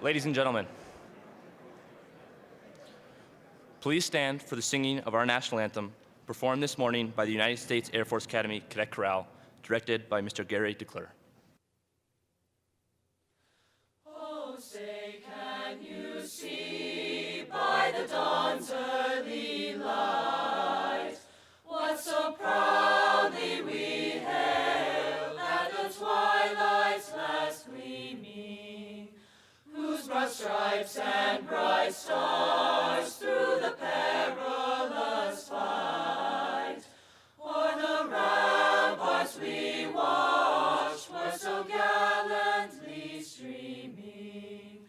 Ladies and gentlemen, please stand for the singing of our national anthem, performed this morning by the United States Air Force Academy Cadet Chorale, directed by Mr. Gary DeClerc. Oh, say, can you see by the dawn's early light what so proudly we hailed at the twilight's last gleaming, whose broad stripes and bright stars through the perilous fight o'er the ramparts we watched were so gallantly streaming,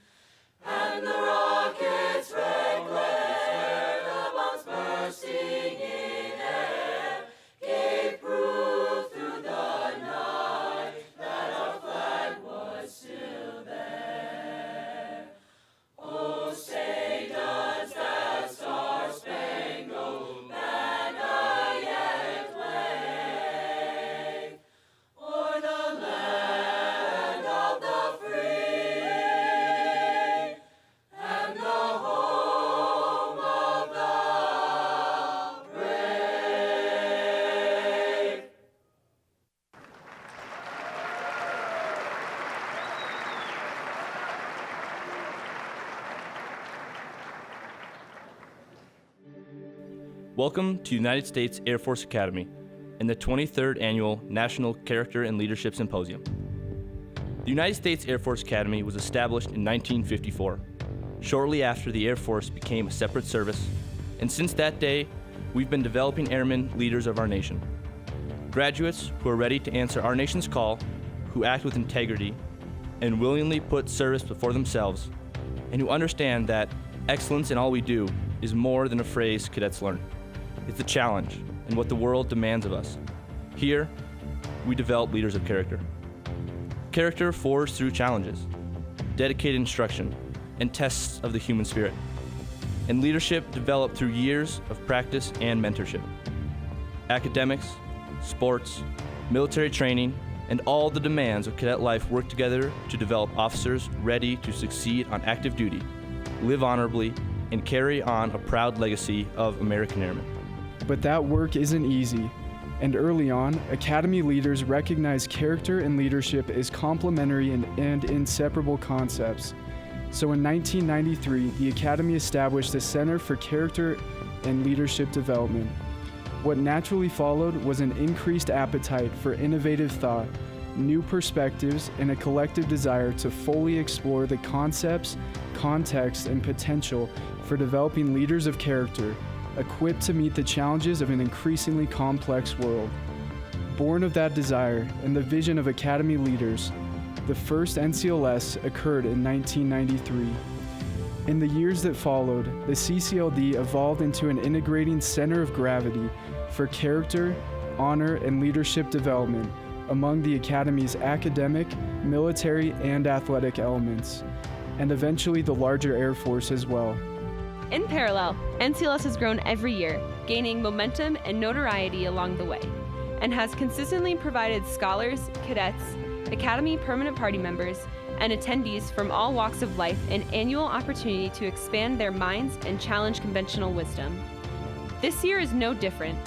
and the rocket's red glare, the bombs bursting in air, gave proof through the night that our flag was still there. Oh, say does that star-spangled banner yet wave o'er the land of the free and the home of the brave? Welcome to United States Air Force Academy and the 23rd Annual National Character and Leadership Symposium. The United States Air Force Academy was established in 1954, shortly after the Air Force became a separate service, and since that day, we've been developing airmen leaders of our nation. Graduates who are ready to answer our nation's call, who act with integrity, and willingly put service before themselves, and who understand that excellence in all we do is more than a phrase cadets learn. It's a challenge and what the world demands of us. Here, we develop leaders of character. Character forged through challenges, dedicated instruction, and tests of the human spirit. And leadership developed through years of practice and mentorship. Academics, sports, military training, and all the demands of cadet life work together to develop officers ready to succeed on active duty, live honorably, and carry on a proud legacy of American airmen. But that work isn't easy, and early on, Academy leaders recognized character and leadership as complementary and inseparable concepts. So in 1993, the Academy established the Center for Character and Leadership Development. What naturally followed was an increased appetite for innovative thought, new perspectives, and a collective desire to fully explore the concepts, context, and potential for developing leaders of character, equipped to meet the challenges of an increasingly complex world. Born of that desire and the vision of Academy leaders, the first NCLS occurred in 1993. In the years that followed, the CCLD evolved into an integrating center of gravity for character, honor, and leadership development among the Academy's academic, military, and athletic elements, and eventually the larger Air Force as well. In parallel, NCLS has grown every year, gaining momentum and notoriety along the way, and has consistently provided scholars, cadets, Academy permanent party members, and attendees from all walks of life an annual opportunity to expand their minds and challenge conventional wisdom. This year is no different.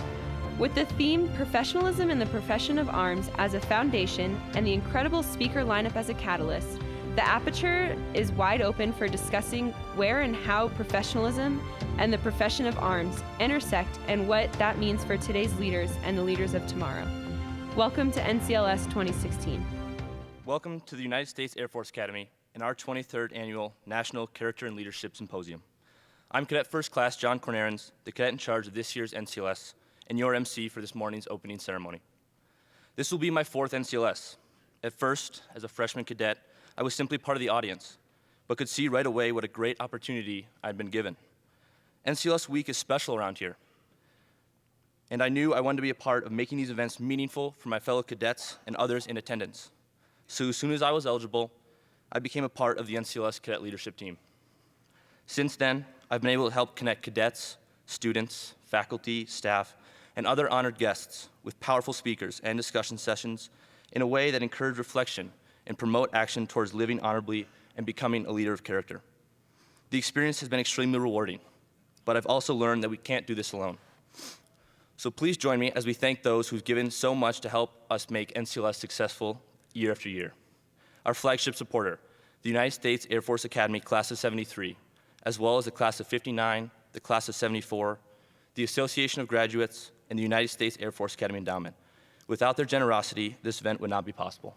With the theme Professionalism in the Profession of Arms as a foundation and the incredible speaker lineup as a catalyst, the aperture is wide open for discussing where and how professionalism and the profession of arms intersect and what that means for today's leaders and the leaders of tomorrow. Welcome to NCLS 2016. Welcome to the United States Air Force Academy and our 23rd Annual National Character and Leadership Symposium. I'm Cadet First Class John Cornarens, the cadet in charge of this year's NCLS, and your MC for this morning's opening ceremony. This will be my fourth NCLS. At first, as a freshman cadet, I was simply part of the audience, but could see right away what a great opportunity I'd been given. NCLS Week is special around here, and I knew I wanted to be a part of making these events meaningful for my fellow cadets and others in attendance. So as soon as I was eligible, I became a part of the NCLS cadet leadership team. Since then, I've been able to help connect cadets, students, faculty, staff, and other honored guests with powerful speakers and discussion sessions in a way that encourage reflection and promote action towards living honorably and becoming a leader of character. The experience has been extremely rewarding, but I've also learned that we can't do this alone. So please join me as we thank those who've given so much to help us make NCLS successful year after year. Our flagship supporter, the United States Air Force Academy Class of 73, as well as the Class of 59, the Class of 74, the Association of Graduates, and the United States Air Force Academy Endowment. Without their generosity, this event would not be possible.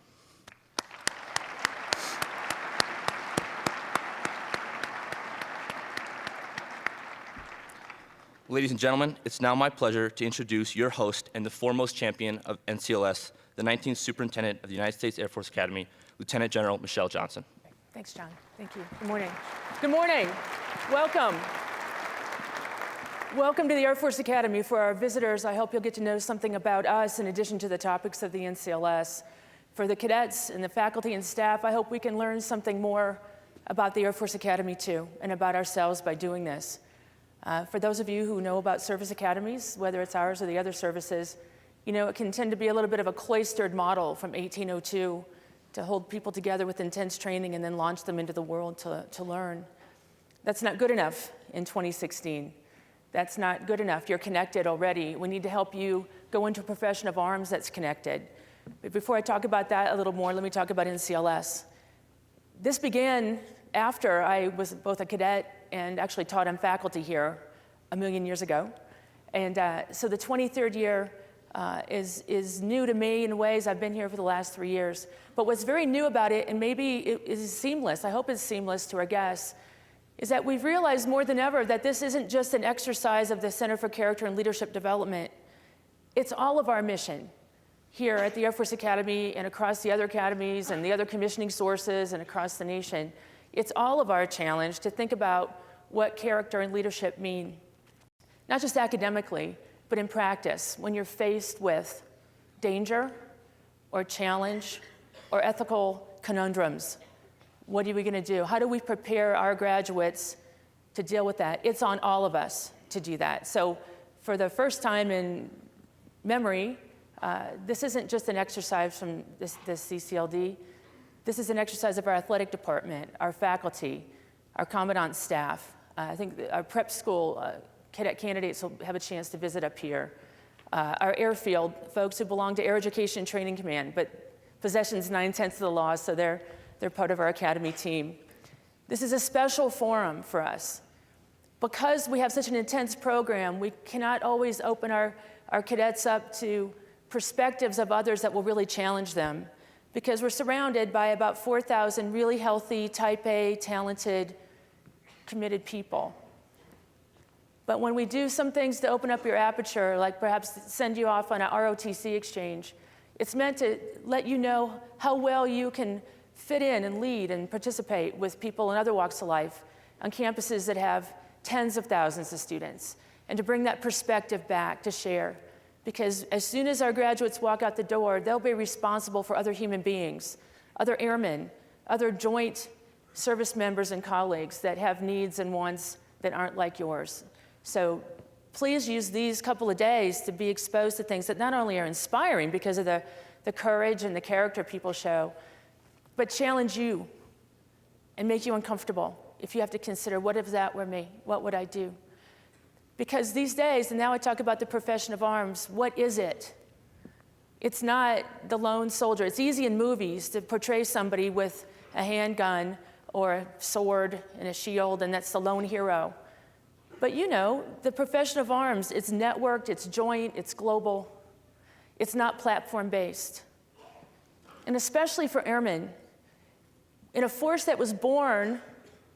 Ladies and gentlemen, it's now my pleasure to introduce your host and the foremost champion of NCLS, the 19th Superintendent of the United States Air Force Academy, Lieutenant General Michelle Johnson. Thanks, John. Thank you. Good morning. Good morning. Welcome. Welcome to the Air Force Academy. For our visitors, I hope you'll get to know something about us in addition to the topics of the NCLS. For the cadets and the faculty and staff, I hope we can learn something more about the Air Force Academy too, and about ourselves by doing this. For those of you who know about service academies, whether it's ours or the other services, you know, it can tend to be a little bit of a cloistered model from 1802 to hold people together with intense training and then launch them into the world to learn. That's not good enough in 2016. That's not good enough. You're connected already. We need to help you go into a profession of arms that's connected. But before I talk about that a little more, let me talk about NCLS. This began after I was both a cadet and actually taught on faculty here a million years ago. And so the 23rd year is new to me in ways. I've been here for the last 3 years. But what's very new about it, and maybe it is seamless, I hope it's seamless to our guests, is that we've realized more than ever that this isn't just an exercise of the Center for Character and Leadership Development. It's all of our mission here at the Air Force Academy and across the other academies and the other commissioning sources and across the nation. It's all of our challenge to think about what character and leadership mean, not just academically, but in practice, when you're faced with danger or challenge or ethical conundrums. What are we going to do? How do we prepare our graduates to deal with that? It's on all of us to do that. So for the first time in memory, this isn't just an exercise from this CCLD. This is an exercise of our athletic department, our faculty, our commandant staff. I think our prep school cadet candidates will have a chance to visit up here. Our airfield folks who belong to Air Education Training Command, but possession's 9/10 of the law, so they're part of our academy team. This is a special forum for us. Because we have such an intense program, we cannot always open our cadets up to perspectives of others that will really challenge them, because we're surrounded by about 4,000 really healthy, type A, talented, committed people. But when we do some things to open up your aperture, like perhaps send you off on an ROTC exchange, it's meant to let you know how well you can fit in and lead and participate with people in other walks of life on campuses that have tens of thousands of students, and to bring that perspective back to share. Because as soon as our graduates walk out the door, they'll be responsible for other human beings, other airmen, other joint service members and colleagues that have needs and wants that aren't like yours. So please use these couple of days to be exposed to things that not only are inspiring because of the courage and the character people show, but challenge you and make you uncomfortable if you have to consider, what if that were me? What would I do? Because these days, and now I talk about the profession of arms, what is it? It's not the lone soldier. It's easy in movies to portray somebody with a handgun or a sword and a shield, and that's the lone hero. But you know, the profession of arms, it's networked, it's joint, it's global. It's not platform-based. And especially for airmen, in a force that was born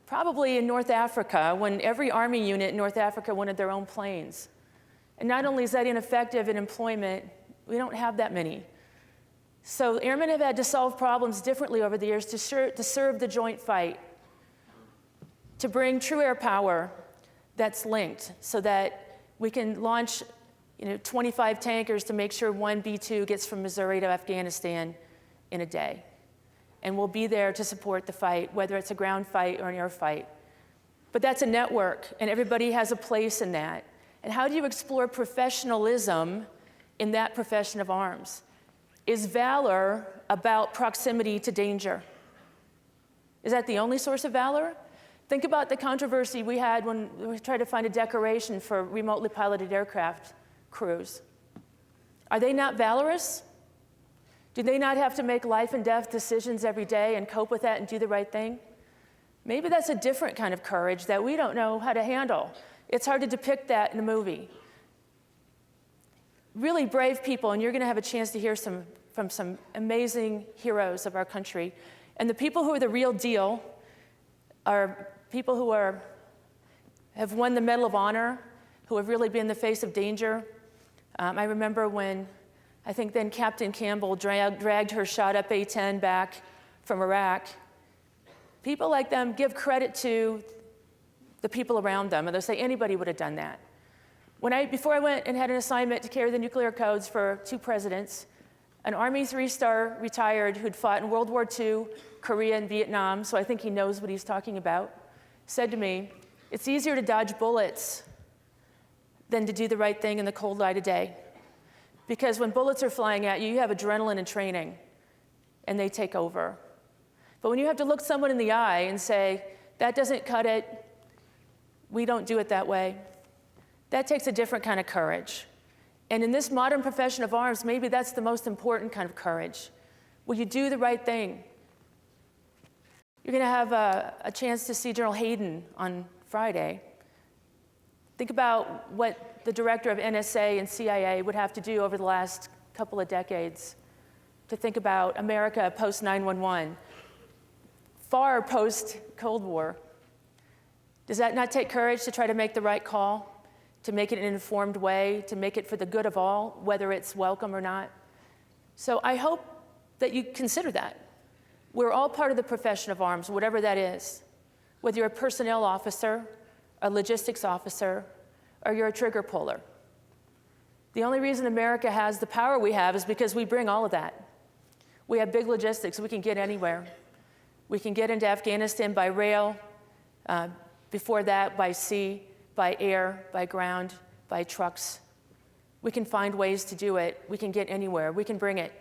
probably in North Africa, when every Army unit in North Africa wanted their own planes. And not only is that ineffective in employment, we don't have that many. So airmen have had to solve problems differently over the years to serve the joint fight, to bring true air power that's linked so that we can launch 25 tankers to make sure one B-2 gets from Missouri to Afghanistan in a day. And we'll be there to support the fight, whether it's a ground fight or an air fight. But that's a network, and everybody has a place in that. And how do you explore professionalism in that profession of arms? Is valor about proximity to danger? Is that the only source of valor? Think about the controversy we had when we tried to find a decoration for remotely piloted aircraft crews. Are they not valorous? Do they not have to make life and death decisions every day and cope with that and do the right thing? Maybe that's a different kind of courage that we don't know how to handle. It's hard to depict that in a movie. Really brave people, and you're going to have a chance to hear from some amazing heroes of our country. And the people who are the real deal are people who have won the Medal of Honor, who have really been in the face of danger. I remember when I think then Captain Campbell dragged her shot-up A-10 back from Iraq. People like them give credit to the people around them, and they'll say anybody would have done that. Before I went and had an assignment to carry the nuclear codes for 2 presidents, an Army 3-star retired who'd fought in World War II, Korea, and Vietnam, so I think he knows what he's talking about, said to me, "It's easier to dodge bullets than to do the right thing in the cold light of day. Because when bullets are flying at you, you have adrenaline and training, and they take over. But when you have to look someone in the eye and say, that doesn't cut it, we don't do it that way, that takes a different kind of courage. And in this modern profession of arms, maybe that's the most important kind of courage. Will you do the right thing? You're going to have a chance to see General Hayden on Friday. Think about what the director of NSA and CIA would have to do over the last couple of decades to think about America post 9/11, far post Cold War. Does that not take courage to try to make the right call, to make it in an informed way, to make it for the good of all, whether it's welcome or not? So I hope that you consider that. We're all part of the profession of arms, whatever that is. Whether you're a personnel officer, a logistics officer, or you're a trigger puller. The only reason America has the power we have is because we bring all of that. We have big logistics, we can get anywhere. We can get into Afghanistan by rail, before that by sea, by air, by ground, by trucks. We can find ways to do it. We can get anywhere, we can bring it.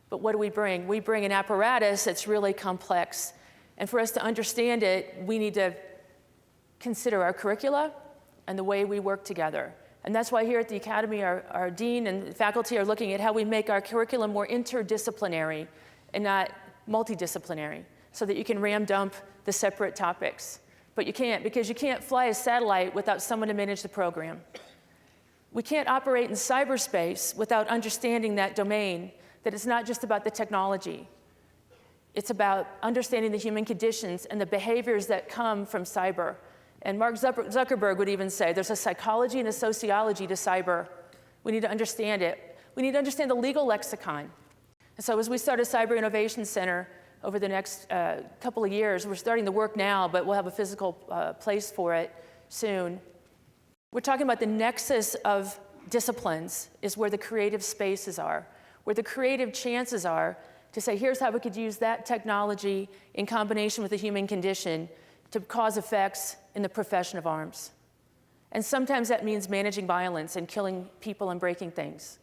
But what do we bring? We bring an apparatus that's really complex. And for us to understand it, we need to consider our curricula and the way we work together. And that's why here at the Academy, our dean and faculty are looking at how we make our curriculum more interdisciplinary and not multidisciplinary, so that you can ram dump the separate topics. But you can't, because you can't fly a satellite without someone to manage the program. We can't operate in cyberspace without understanding that domain, that it's not just about the technology. It's about understanding the human conditions and the behaviors that come from cyber. And Mark Zuckerberg would even say there's a psychology and a sociology to cyber. We need to understand it. We need to understand the legal lexicon. And so as we start a Cyber Innovation Center over the next couple of years, we're starting the work now, but we'll have a physical place for it soon. We're talking about the nexus of disciplines is where the creative spaces are, where the creative chances are to say, here's how we could use that technology in combination with the human condition to cause effects in the profession of arms. And sometimes that means managing violence and killing people and breaking things.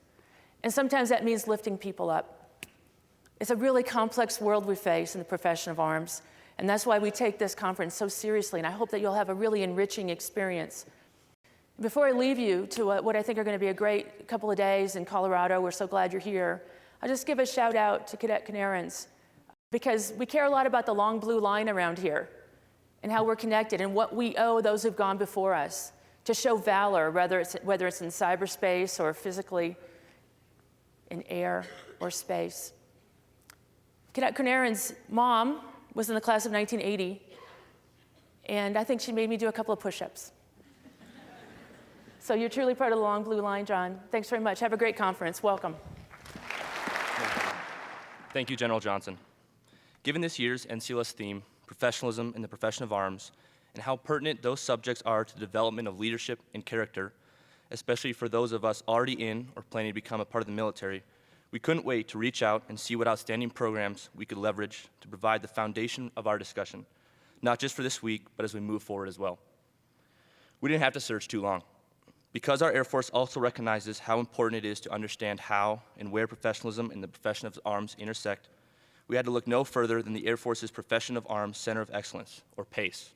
And sometimes that means lifting people up. It's a really complex world we face in the profession of arms, and that's why we take this conference so seriously, and I hope that you'll have a really enriching experience. Before I leave you to what I think are going to be a great couple of days in Colorado, we're so glad you're here, I'll just give a shout out to Cadet Canarans, because we care a lot about the long blue line around here and how we're connected and what we owe those who've gone before us to show valor, whether it's in cyberspace or physically in air or space. Cadet Canarans' mom was in the class of 1980, and I think she made me do a couple of push-ups. So you're truly part of the long blue line, John. Thanks very much. Have a great conference. Welcome. Thank you, General Johnson. Given this year's NCLS theme, professionalism in the profession of arms, and how pertinent those subjects are to the development of leadership and character, especially for those of us already in or planning to become a part of the military, we couldn't wait to reach out and see what outstanding programs we could leverage to provide the foundation of our discussion, not just for this week, but as we move forward as well. We didn't have to search too long. Because our Air Force also recognizes how important it is to understand how and where professionalism and the profession of arms intersect, we had to look no further than the Air Force's Profession of Arms Center of Excellence, or PACE,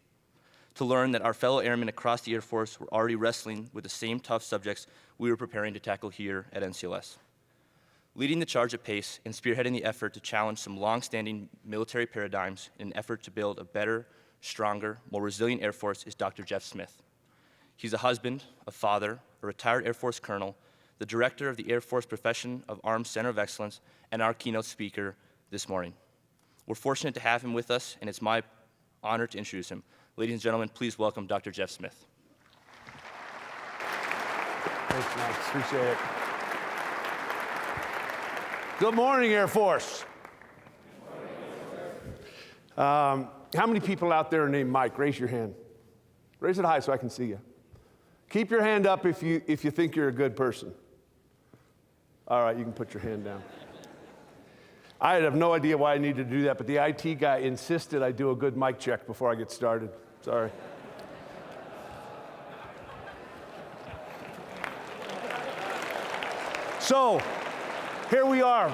to learn that our fellow airmen across the Air Force were already wrestling with the same tough subjects we were preparing to tackle here at NCLS. Leading the charge at PACE and spearheading the effort to challenge some long-standing military paradigms in an effort to build a better, stronger, more resilient Air Force is Dr. Jeff Smith. He's a husband, a father, a retired Air Force colonel, the director of the Air Force Profession of Arms Center of Excellence, and our keynote speaker this morning. We're fortunate to have him with us, and it's my honor to introduce him. Ladies and gentlemen, please welcome Dr. Jeff Smith. Thanks, Max. Appreciate it. Good morning, Air Force. How many people out there are named Mike? Raise your hand. Raise it high so I can see you. Keep your hand up if you think you're a good person. All right, you can put your hand down. I have no idea why I needed to do that, but the IT guy insisted I do a good mic check before I get started. Sorry. So, here we are.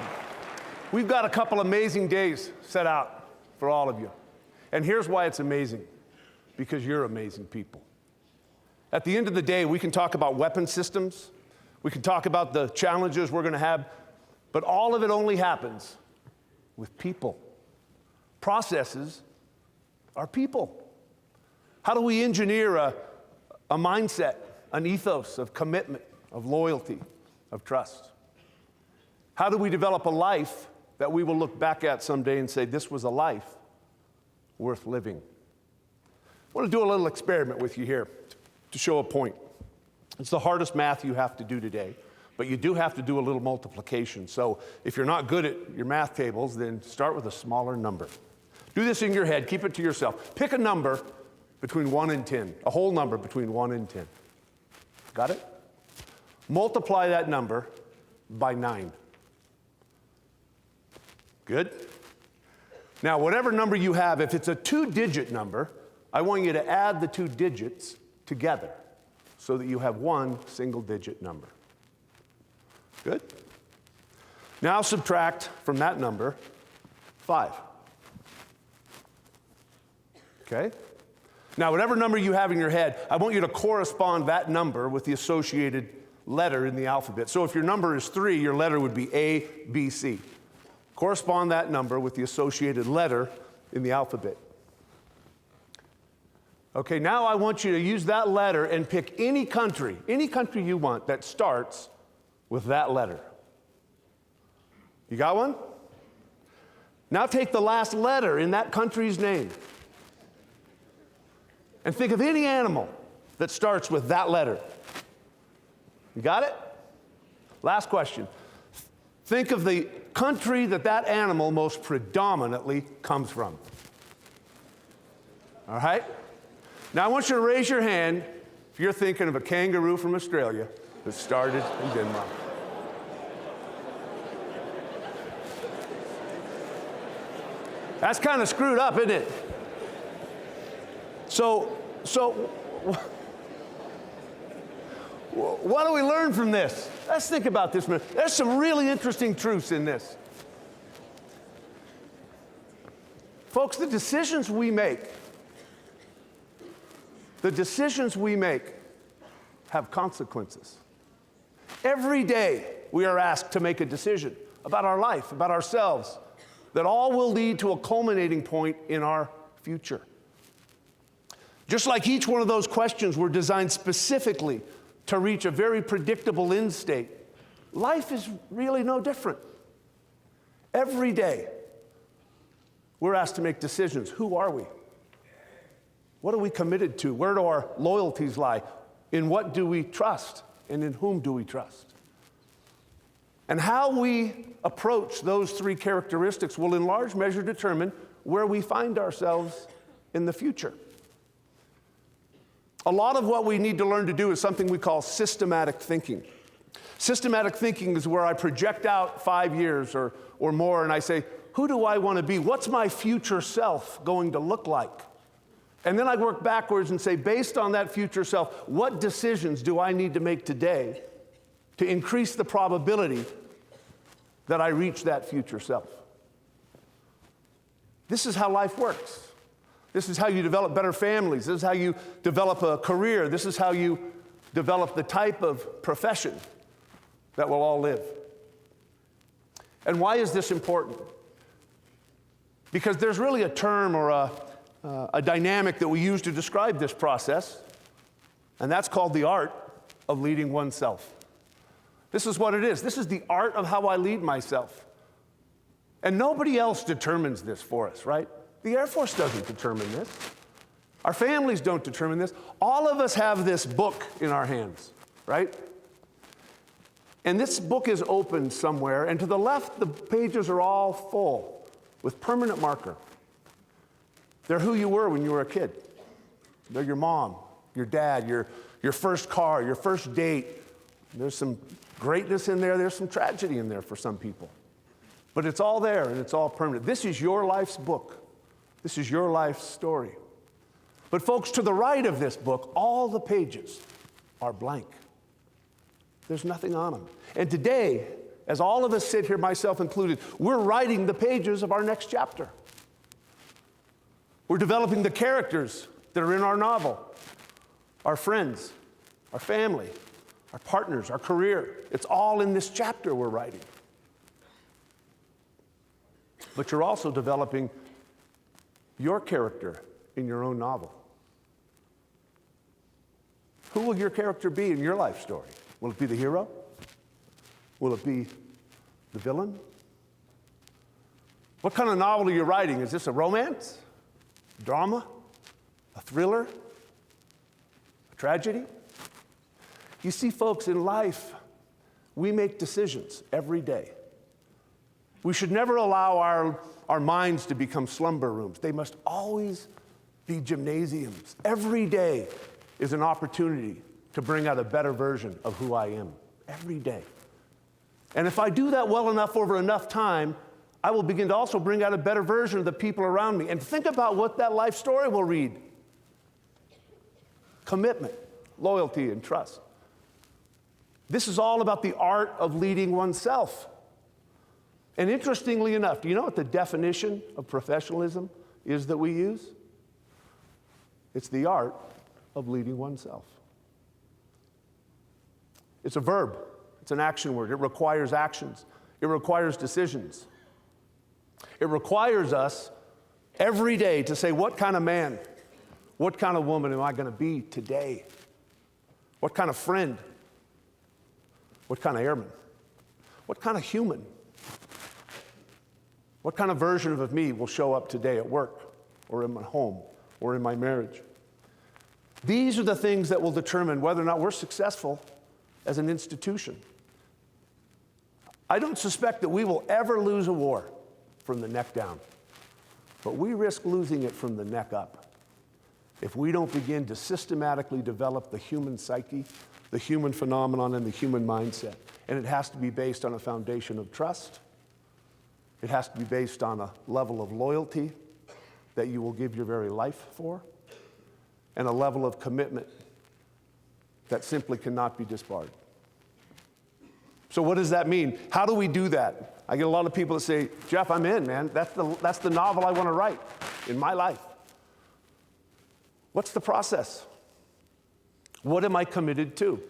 We've got a couple amazing days set out for all of you. And here's why it's amazing. Because you're amazing people. At the end of the day, we can talk about weapon systems. We can talk about the challenges we're going to have. But all of it only happens with people. Processes are people. How do we engineer a mindset, an ethos of commitment, of loyalty, of trust? How do we develop a life that we will look back at someday and say, this was a life worth living? I want to do a little experiment with you here to show a point. It's the hardest math you have to do today, but you do have to do a little multiplication. So if you're not good at your math tables, then start with a smaller number. Do this in your head. Keep it to yourself. Pick a number between 1 and 10, a whole number between 1 and 10. Got it? Multiply that number by 9. Good? Now, whatever number you have, if it's a 2-digit number, I want you to add the 2 digits together so that you have one single-digit number. Good? Now subtract from that number 5. Okay? Now, whatever number you have in your head, I want you to correspond that number with the associated letter in the alphabet. So if your number is 3, your letter would be A, B, C. Correspond that number with the associated letter in the alphabet. Okay, now I want you to use that letter and pick any country you want that starts with that letter. You got one? Now take the last letter in that country's name and think of any animal that starts with that letter. You got it? Last question. Think of the country that that animal most predominantly comes from. All right? Now I want you to raise your hand if you're thinking of a kangaroo from Australia that started in Denmark. That's kind of screwed up, isn't it? So what do we learn from this? Let's think about this. There's some really interesting truths in this. Folks, the decisions we make have consequences. Every day we are asked to make a decision about our life, about ourselves, that all will lead to a culminating point in our future. Just like each one of those questions were designed specifically to reach a very predictable end state, life is really no different. Every day, we're asked to make decisions. Who are we? What are we committed to? Where do our loyalties lie? In what do we trust? And in whom do we trust? And how we approach those 3 characteristics will in large measure determine where we find ourselves in the future. A lot of what we need to learn to do is something we call systematic thinking. Systematic thinking is where I project out 5 years or more and I say, who do I want to be? What's my future self going to look like? And then I work backwards and say, based on that future self, what decisions do I need to make today to increase the probability that I reach that future self? This is how life works. This is how you develop better families. This is how you develop a career. This is how you develop the type of profession that we'll all live. And why is this important? Because there's really a term or a dynamic that we use to describe this process, and that's called the art of leading oneself. This is what it is. This is the art of how I lead myself. And nobody else determines this for us, right? The Air Force doesn't determine this. Our families don't determine this. All of us have this book in our hands, right? And this book is open somewhere, and to the left, the pages are all full with permanent marker. They're who you were when you were a kid. They're your mom, your dad, your first car, your first date. There's some greatness in there. There's some tragedy in there for some people. But it's all there, and it's all permanent. This is your life's book. This is your life's story. But folks, to the right of this book, all the pages are blank. There's nothing on them. And today, as all of us sit here, myself included, we're writing the pages of our next chapter. We're developing the characters that are in our novel, our friends, our family, our partners, our career. It's all in this chapter we're writing. But you're also developing your character in your own novel. Who will your character be in your life story? Will it be the hero? Will it be the villain? What kind of novel are you writing? Is this a romance? Drama? A thriller? A tragedy? You see, folks, in life, we make decisions every day. We should never allow our minds to become slumber rooms. They must always be gymnasiums. Every day is an opportunity to bring out a better version of who I am. Every day. And if I do that well enough over enough time, I will begin to also bring out a better version of the people around me. And think about what that life story will read. Commitment, loyalty, and trust. This is all about the art of leading oneself. And interestingly enough, do you know what the definition of professionalism is that we use? It's the art of leading oneself. It's a verb. It's an action word. It requires actions. It requires decisions. It requires us every day to say, what kind of man, what kind of woman am I going to be today? What kind of friend? What kind of airman? What kind of human? What kind of version of me will show up today at work or in my home or in my marriage? These are the things that will determine whether or not we're successful as an institution. I don't suspect that we will ever lose a war from the neck down, but we risk losing it from the neck up if we don't begin to systematically develop the human psyche, the human phenomenon, and the human mindset. And it has to be based on a foundation of trust. It has to be based on a level of loyalty that you will give your very life for, and a level of commitment that simply cannot be disbarred. So what does that mean? How do we do that? I get a lot of people that say, Jeff, I'm in, man. That's the novel I want to write in my life. What's the process? What am I committed to?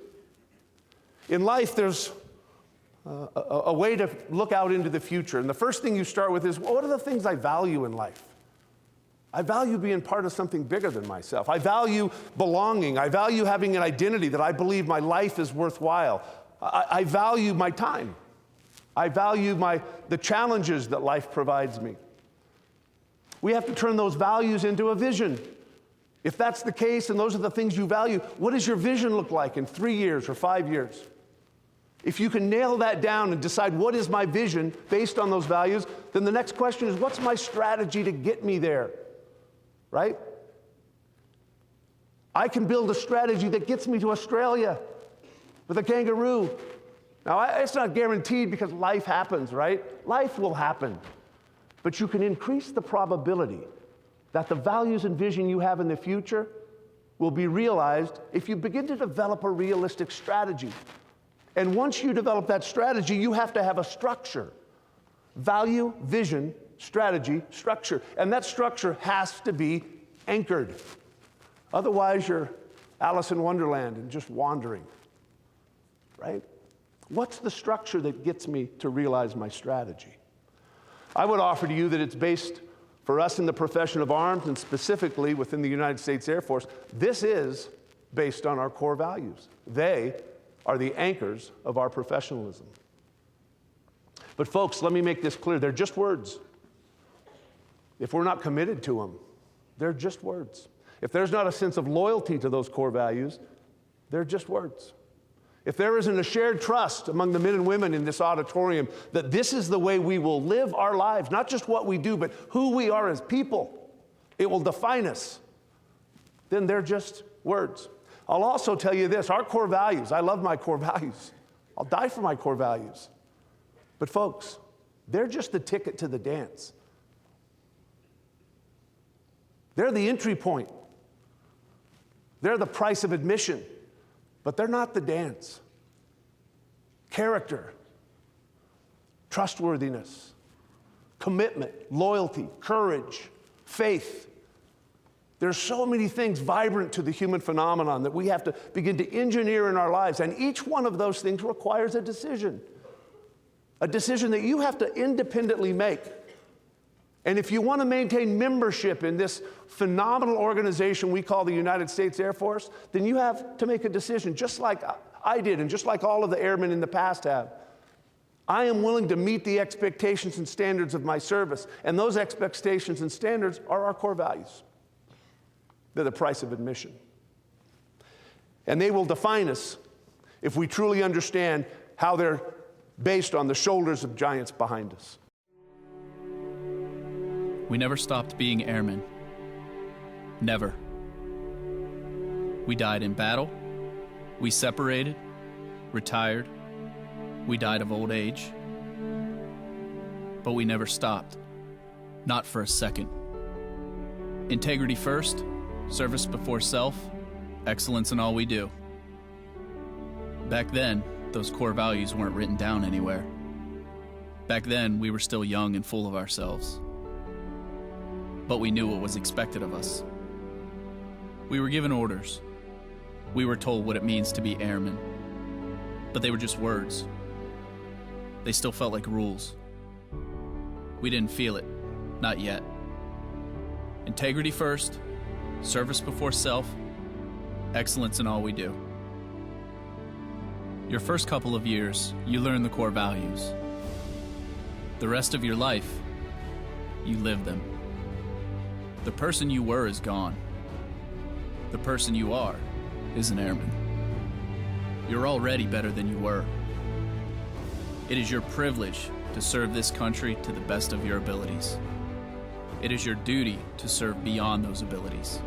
In life, there's a way to look out into the future. And the first thing you start with is, well, what are the things I value in life? I value being part of something bigger than myself. I value belonging. I value having an identity that I believe my life is worthwhile. I value my time. I value the challenges that life provides me. We have to turn those values into a vision. If that's the case and those are the things you value, what does your vision look like in 3 years or 5 years? If you can nail that down and decide what is my vision based on those values, then the next question is, what's my strategy to get me there? Right? I can build a strategy that gets me to Australia with a kangaroo. Now, it's not guaranteed because life happens, right? Life will happen. But you can increase the probability that the values and vision you have in the future will be realized if you begin to develop a realistic strategy. And once you develop that strategy, you have to have a structure. Value, vision, strategy, structure. And that structure has to be anchored. Otherwise, you're Alice in Wonderland and just wandering, right? What's the structure that gets me to realize my strategy? I would offer to you that it's based, for us in the profession of arms, and specifically within the United States Air Force, this is based on our core values. They are the anchors of our professionalism. But folks, let me make this clear. They're just words. If we're not committed to them, they're just words. If there's not a sense of loyalty to those core values, they're just words. If there isn't a shared trust among the men and women in this auditorium that this is the way we will live our lives, not just what we do, but who we are as people, it will define us, then they're just words. I'll also tell you this, our core values, I love my core values. I'll die for my core values. But folks, they're just the ticket to the dance. They're the entry point. They're the price of admission. But they're not the dance. Character, trustworthiness, commitment, loyalty, courage, faith. There's so many things vibrant to the human phenomenon that we have to begin to engineer in our lives, and each one of those things requires a decision that you have to independently make. And if you want to maintain membership in this phenomenal organization we call the United States Air Force, then you have to make a decision, just like I did and just like all of the airmen in the past have. I am willing to meet the expectations and standards of my service, and those expectations and standards are our core values. They're the price of admission. And they will define us if we truly understand how they're based on the shoulders of giants behind us. We never stopped being airmen. Never. We died in battle. We separated, retired. We died of old age. But we never stopped. Not for a second. Integrity first, service before self, excellence in all we do. Back then, those core values weren't written down anywhere. Back then, we were still young and full of ourselves. But we knew what was expected of us. We were given orders. We were told what it means to be airmen. But they were just words. They still felt like rules. We didn't feel it, not yet. Integrity first, service before self, excellence in all we do. Your first couple of years, you learn the core values. The rest of your life, you live them. The person you were is gone. The person you are is an airman. You're already better than you were. It is your privilege to serve this country to the best of your abilities. It is your duty to serve beyond those abilities.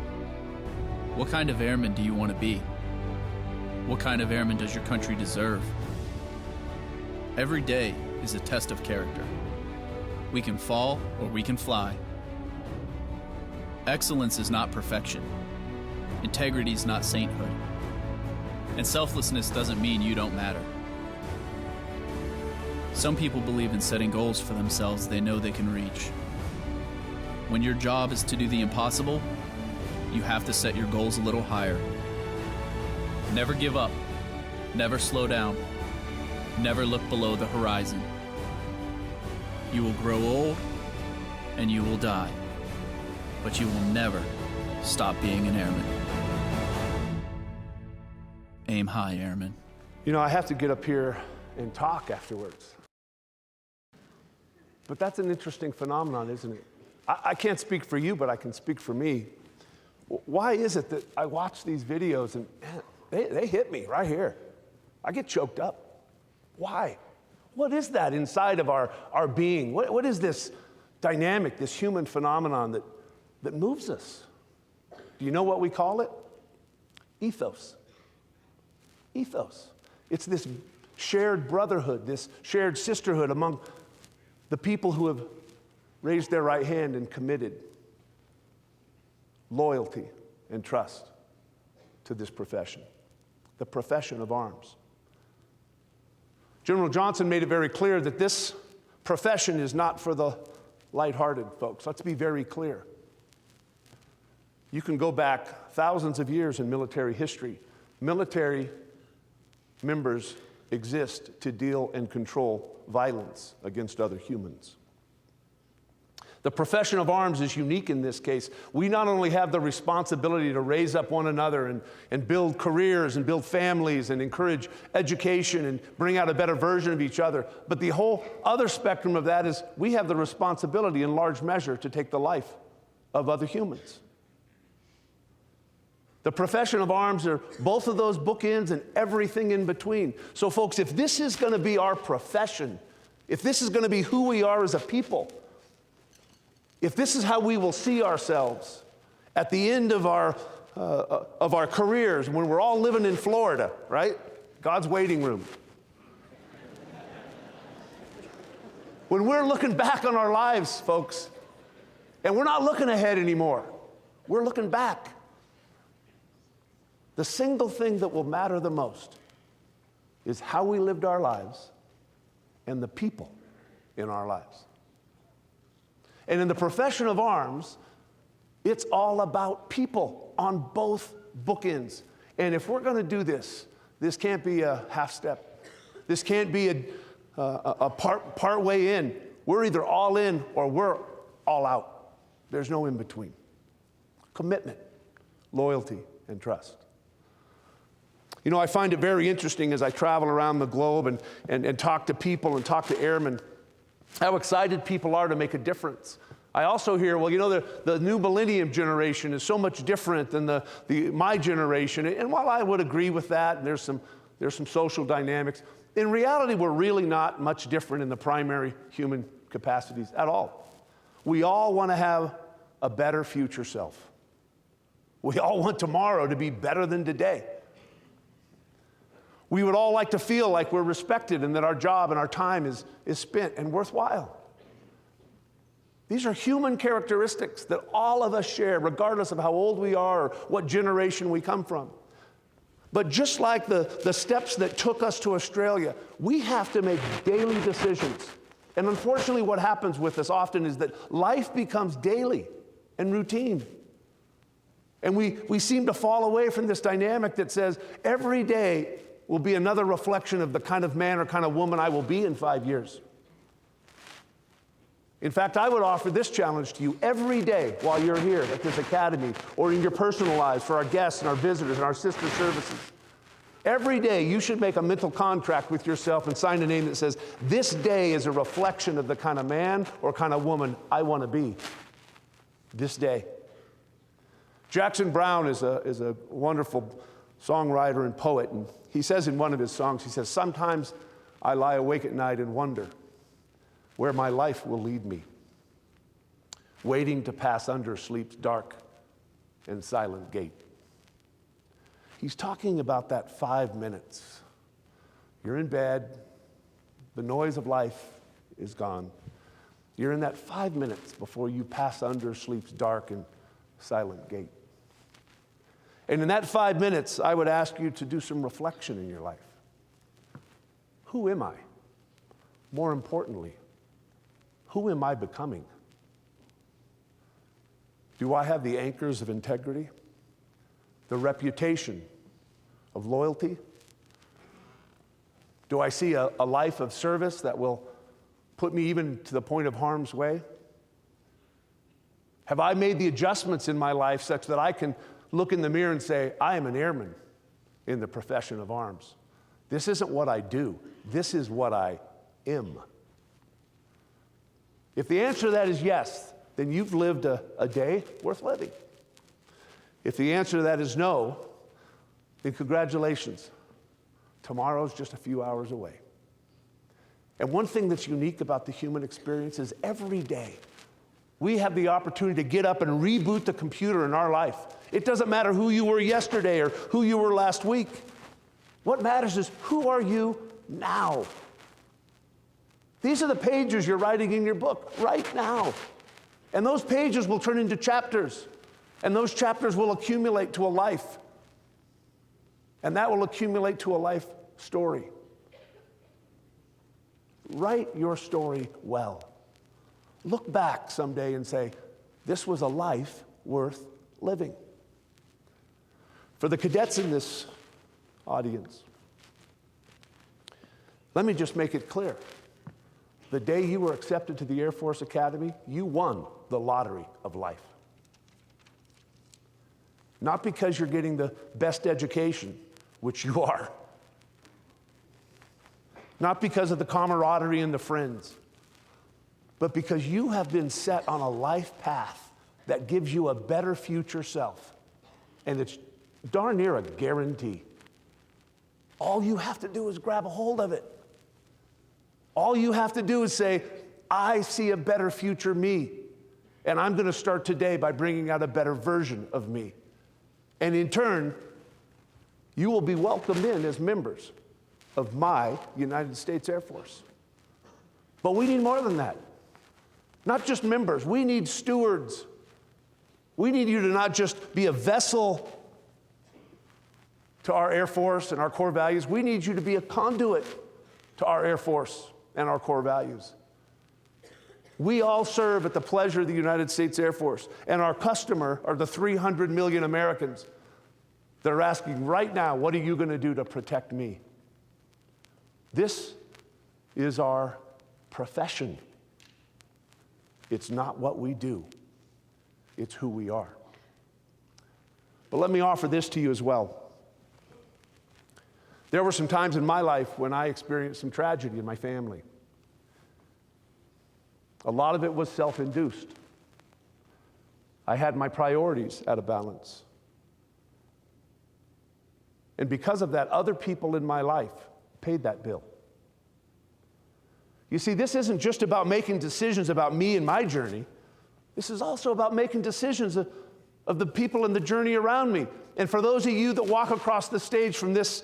What kind of airman do you want to be? What kind of airman does your country deserve? Every day is a test of character. We can fall or we can fly. Excellence is not perfection. Integrity is not sainthood. And selflessness doesn't mean you don't matter. Some people believe in setting goals for themselves they know they can reach. When your job is to do the impossible, you have to set your goals a little higher. Never give up. Never slow down. Never look below the horizon. You will grow old and you will die, but you will never stop being an airman. Aim high, airman. You know, I have to get up here and talk afterwards. But that's an interesting phenomenon, isn't it? I can't speak for you, but I can speak for me. Why is it that I watch these videos and man, they hit me right here? I get choked up. Why? What is that inside of our being? What is this dynamic, this human phenomenon that moves us? Do you know what we call it? Ethos. Ethos. It's this shared brotherhood, this shared sisterhood among the people who have raised their right hand and committed loyalty and trust to this profession, the profession of arms. General Johnson made it very clear that this profession is not for the lighthearted, folks. Let's be very clear. You can go back thousands of years in military history. Military members exist to deal and control violence against other humans. The profession of arms is unique in this case. We not only have the responsibility to raise up one another and build careers and build families and encourage education and bring out a better version of each other, but the whole other spectrum of that is we have the responsibility in large measure to take the life of other humans. The profession of arms are both of those bookends and everything in between. So folks, if this is going to be our profession, if this is going to be who we are as a people, if this is how we will see ourselves at the end of our careers, when we're all living in Florida, right? God's waiting room. When we're looking back on our lives, folks, and we're not looking ahead anymore, we're looking back. The single thing that will matter the most is how we lived our lives and the people in our lives. And in the profession of arms, it's all about people on both bookends. And if we're going to do this, this can't be a half step. This can't be a part way in. We're either all in or we're all out. There's no in between. Commitment, loyalty, and trust. You know, I find it very interesting as I travel around the globe and talk to people and talk to airmen, how excited people are to make a difference. I also hear, well, you know, the new millennium generation is so much different than my generation. And while I would agree with that, and there's some social dynamics, in reality, we're really not much different in the primary human capacities at all. We all want to have a better future self. We all want tomorrow to be better than today. We would all like to feel like we're respected and that our job and our time is spent and worthwhile. These are human characteristics that all of us share, regardless of how old we are or what generation we come from. But just like the steps that took us to Australia, we have to make daily decisions. And unfortunately, what happens with us often is that life becomes daily and routine. And we seem to fall away from this dynamic that says every day will be another reflection of the kind of man or kind of woman I will be in 5 years. In fact, I would offer this challenge to you every day while you're here at this academy or in your personal lives for our guests and our visitors and our sister services. Every day you should make a mental contract with yourself and sign a name that says, this day is a reflection of the kind of man or kind of woman I want to be this day. Jackson Browne is a wonderful songwriter and poet, and he says in one of his songs, he says, sometimes I lie awake at night and wonder where my life will lead me, waiting to pass under sleep's dark and silent gate. He's talking about that 5 minutes. You're in bed, the noise of life is gone. You're in that 5 minutes before you pass under sleep's dark and silent gate. And in that 5 minutes, I would ask you to do some reflection in your life. Who am I? More importantly, who am I becoming? Do I have the anchors of integrity? The reputation of loyalty? Do I see a life of service that will put me even to the point of harm's way? Have I made the adjustments in my life such that I can look in the mirror and say, I am an airman in the profession of arms? This isn't what I do. This is what I am. If the answer to that is yes, then you've lived a day worth living. If the answer to that is no, then congratulations. Tomorrow's just a few hours away. And one thing that's unique about the human experience is every day we have the opportunity to get up and reboot the computer in our life. It doesn't matter who you were yesterday or who you were last week. What matters is who are you now? These are the pages you're writing in your book right now. And those pages will turn into chapters. And those chapters will accumulate to a life. And that will accumulate to a life story. Write your story well. look back someday and say, this was a life worth living. For the cadets in this audience, let me just make it clear. The day you were accepted to the Air Force Academy, you won the lottery of life. Not because you're getting the best education, which you are. Not because of the camaraderie and the friends, but because you have been set on a life path that gives you a better future self. And it's darn near a guarantee. All you have to do is grab a hold of it. All you have to do is say, I see a better future me, and I'm going to start today by bringing out a better version of me. And in turn, you will be welcomed in as members of my United States Air Force. But we need more than that. Not just members, we need stewards. We need you to not just be a vessel to our Air Force and our core values. We need you to be a conduit to our Air Force and our core values. We all serve at the pleasure of the United States Air Force, and our customer are the 300 million Americans that are asking right now, what are you going to do to protect me? This is our profession. It's not what we do. It's who we are. But let me offer this to you as well. There were some times in my life when I experienced some tragedy in my family. A lot of it was self-induced. I had my priorities out of balance. And because of that, other people in my life paid that bill. You see, this isn't just about making decisions about me and my journey. This is also about making decisions of the people in the journey around me. And for those of you that walk across the stage from this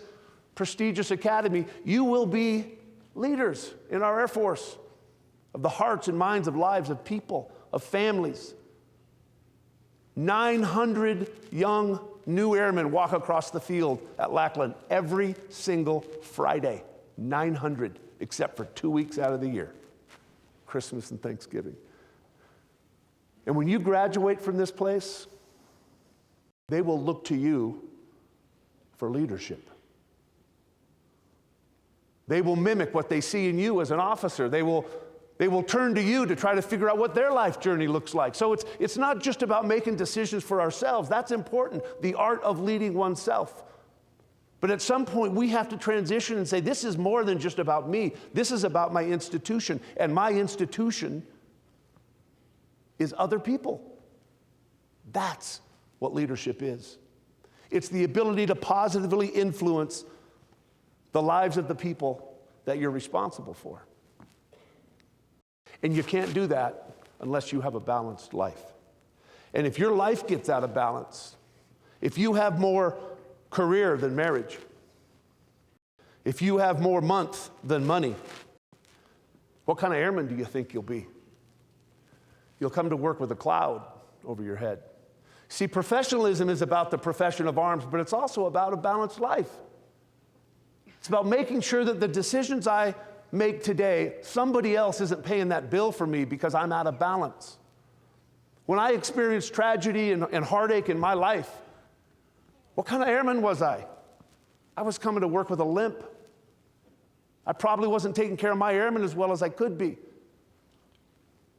prestigious academy, you will be leaders in our Air Force of the hearts and minds of lives of people, of families. 900 young new airmen walk across the field at Lackland every single Friday. 900, except for 2 weeks out of the year, Christmas and Thanksgiving. And when you graduate from this place, they will look to you for leadership. They will mimic what they see in you as an officer. They will turn to you to try to figure out what their life journey looks like. So it's not just about making decisions for ourselves. That's important, the art of leading oneself. But at some point, we have to transition and say, this is more than just about me. This is about my institution. And my institution is other people. That's what leadership is. It's the ability to positively influence the lives of the people that you're responsible for. And you can't do that unless you have a balanced life. And if your life gets out of balance, if you have more career than marriage, if you have more month than money, what kind of airman do you think you'll be? You'll come to work with a cloud over your head. See, professionalism is about the profession of arms, but it's also about a balanced life. It's about making sure that the decisions I make today, somebody else isn't paying that bill for me because I'm out of balance. When I experienced tragedy and heartache in my life, what kind of airman was I? I was coming to work with a limp. I probably wasn't taking care of my airmen as well as I could be.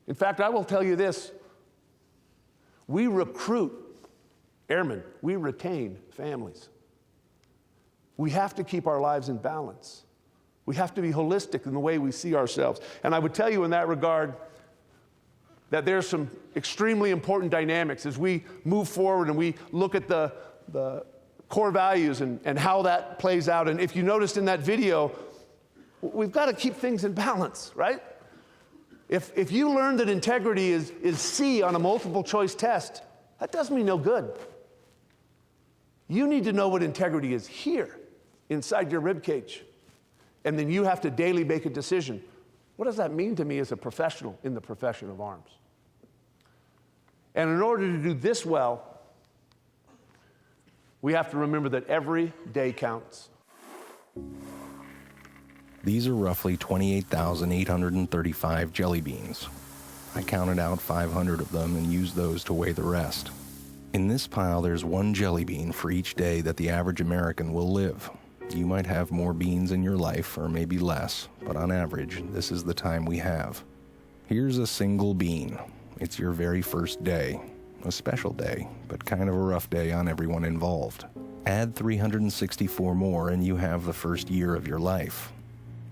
In fact, I will tell you this. We recruit airmen. We retain families. We have to keep our lives in balance. We have to be holistic in the way we see ourselves. And I would tell you in that regard that there's some extremely important dynamics as we move forward and we look at the core values and how that plays out. And if you noticed in that video, we've got to keep things in balance, right? If you learn that integrity is C on a multiple choice test, that does me no good. You need to know what integrity is here inside your rib cage. And then you have to daily make a decision. What does that mean to me as a professional in the profession of arms? And in order to do this well, we have to remember that every day counts. These are roughly 28,835 jelly beans. I counted out 500 of them and used those to weigh the rest. In this pile, there's one jelly bean for each day that the average American will live. You might have more beans in your life, or maybe less, but on average, this is the time we have. Here's a single bean. It's your very first day. A special day, but kind of a rough day on everyone involved. Add 364 more and you have the first year of your life.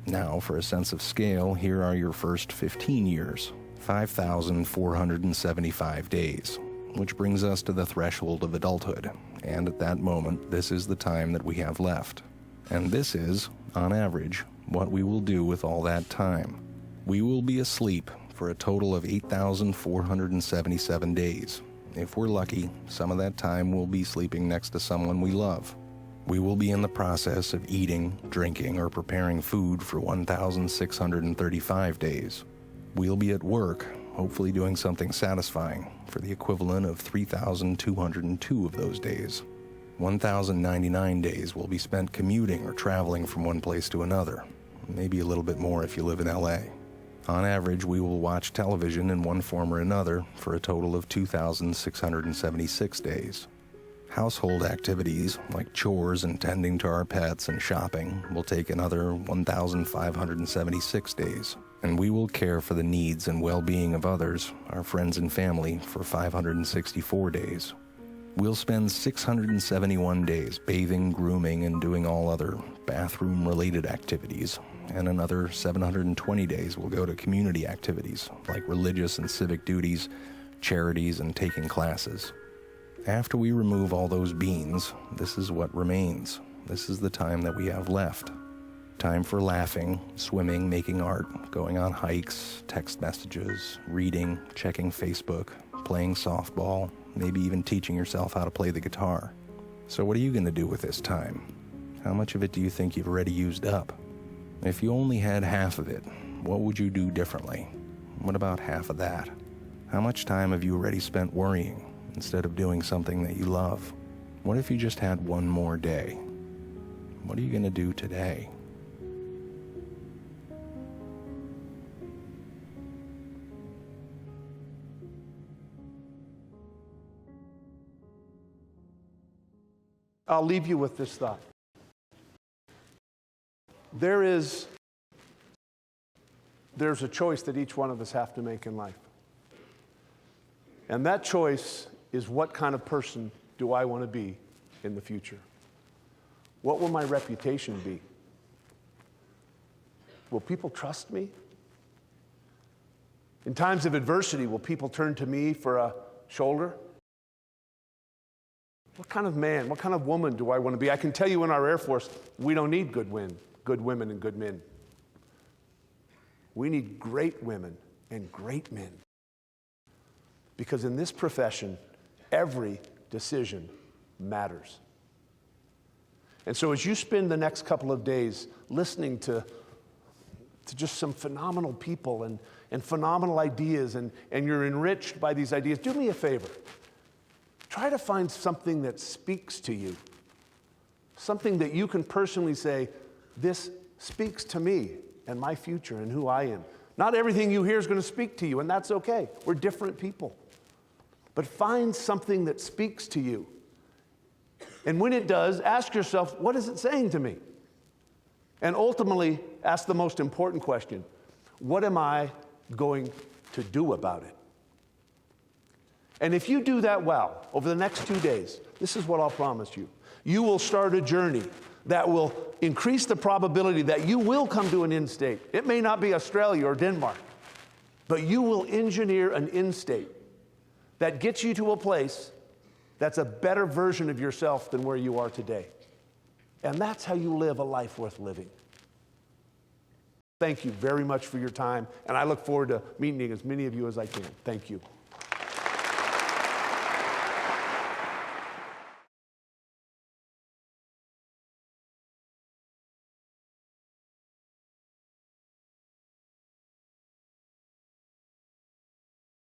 Now, for a sense of scale, here are your first 15 years, 5,475 days, which brings us to the threshold of adulthood. And at that moment, this is the time that we have left. And this is, on average, what we will do with all that time. We will be asleep for a total of 8,477 days. If we're lucky, some of that time we'll be sleeping next to someone we love. We will be in the process of eating, drinking, or preparing food for 1,635 days. We'll be at work, hopefully doing something satisfying, for the equivalent of 3,202 of those days. 1,099 days will be spent commuting or traveling from one place to another, maybe a little bit more if you live in LA. On average, we will watch television in one form or another for a total of 2,676 days. Household activities, like chores and tending to our pets and shopping, will take another 1,576 days. And we will care for the needs and well-being of others, our friends and family, for 564 days. We'll spend 671 days bathing, grooming, and doing all other bathroom-related activities, and another 720 days will go to community activities like religious and civic duties, charities, and taking classes. After we remove all those beans, this is what remains. This is the time that we have left. Time for laughing, swimming, making art, going on hikes, text messages, reading, checking Facebook, playing softball, maybe even teaching yourself how to play the guitar. So what are you going to do with this time? How much of it do you think you've already used up? If you only had half of it, what would you do differently? What about half of that? How much time have you already spent worrying instead of doing something that you love? What if you just had one more day? What are you going to do today? I'll leave you with this thought. There's a choice that each one of us have to make in life. And that choice is, what kind of person do I want to be in the future? What will my reputation be? Will people trust me? In times of adversity, will people turn to me for a shoulder? What kind of man, what kind of woman do I want to be? I can tell you in our Air Force, we don't need good women and good men. We need great women and great men. Because in this profession, every decision matters. And so as you spend the next couple of days listening to just some phenomenal people and phenomenal ideas, and you're enriched by these ideas, do me a favor. Try to find something that speaks to you. Something that you can personally say, this speaks to me and my future and who I am. Not everything you hear is going to speak to you, and that's okay. We're different people. But find something that speaks to you. And when it does, ask yourself, what is it saying to me? And ultimately, ask the most important question, what am I going to do about it? And if you do that well, over the next 2 days, this is what I'll promise you. You will start a journey that will increase the probability that you will come to an end state. It may not be Australia or Denmark, but you will engineer an end state that gets you to a place that's a better version of yourself than where you are today. And that's how you live a life worth living. Thank you very much for your time, and I look forward to meeting as many of you as I can. Thank you.